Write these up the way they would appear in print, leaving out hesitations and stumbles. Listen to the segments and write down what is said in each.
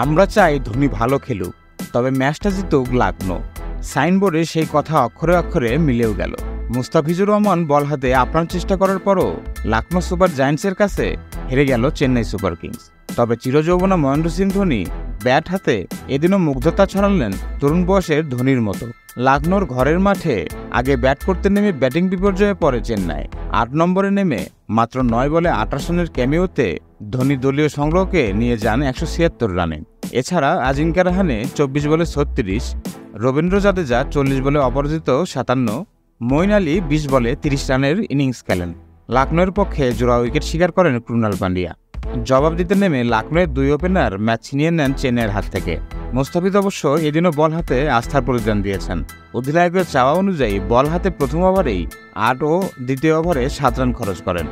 আমরা চাই ধোনি ভালো খেলুক, তবে ম্যাচটা জিতুক লখনৌ। সাইনবোর্ডে সেই কথা অক্ষরে অক্ষরে মিলেও গেল। মুস্তাফিজুর রহমান বল হাতে আপ্রাণ চেষ্টা করার পরও লখনৌ সুপার জায়ান্টসের কাছে হেরে গেল চেন্নাই সুপার কিংস। তবে চিরযৌবনা মহেন্দ্র সিং ধোনি ব্যাট হাতে এদিনও মুগ্ধতা ছড়ালেন তরুণ বয়সের ধোনির মতো। লখনৌর ঘরের মাঠে আগে ব্যাট করতে নেমে ব্যাটিং বিপর্যয়ে পড়ে চেন্নাই। ৮ নম্বরে নেমে মাত্র ৯ বলে ২৮ রানের ক্যামিওতে ধোনি দলীয় সংগ্রহকে নিয়ে যান ১৭৬ রানে। এছাড়া আজিঙ্কা রাহানে ২৪ বলে ৩৬, রবীন্দ্র জাদেজা ৪০ বলে অপরাজিত ৫৭, মঈন আলী ২০ বলে ৩০ রানের ইনিংস খেলেন। লখনৌয়ের পক্ষে জোড়া উইকেট শিকার করেন ক্রুনাল পান্ডিয়া। জবাব দিতে নেমে লখনৌয়ের ২ ওপেনার ম্যাচ ছিনিয়ে নেন চেন্নাইয়ের হাত থেকে। মুস্তাফিজ অবশ্য এদিনও বল হাতে আস্থার প্রতিদান দিয়েছেন। অধিনায়কের চাওয়া অনুযায়ী বল হাতে প্রথম ওভারেই ৮ ও দ্বিতীয় ওভারে ৭ রান খরচ করেন।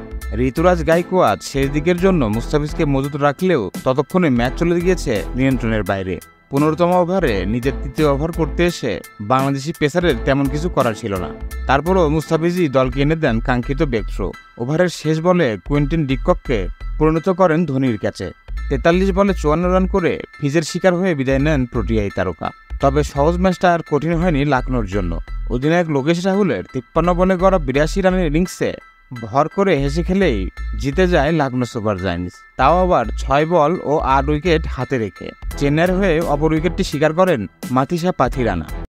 ঋতুরাজ গাইকোয়াদ শেষ দিকের জন্য মুস্তাফিজকে মজুত রাখলেও ততক্ষণে ম্যাচ চলে গিয়েছে নিয়ন্ত্রণের বাইরে। ১৫তম ওভারে নিজের তৃতীয় ওভার করতে এসে বাংলাদেশি পেসারের তেমন কিছু করার ছিল না। তারপরও মুস্তাফিজই দলকে এনে দেন কাঙ্ক্ষিত ব্রেক থ্রো। ওভারের শেষ বলে কুইন্টন ডিকককে পরিণত করেন ধোনির ক্যাচে। ৪৩ বলে ৫৪ রান করে ফিজের শিকার হয়ে বিদায় নেন প্রোটিয়াই তারকা। তবে সহজ ম্যাচটা আর কঠিন হয়নি লখনৌর জন্য। অধিনায়ক লোকেশ রাহুলের ৫৩ বলে গড়া ৮২ রানের ইনিংসে ভর করে হেসে খেলেই জিতে যায় লখনৌ সুপার জায়ান্টস, তাও আবার ৬ বল ও ৮ উইকেট হাতে রেখে। চেন্নাইয়ের হয়ে অপর উইকেটটি শিকার করেন মাথিসা পাথিরানা।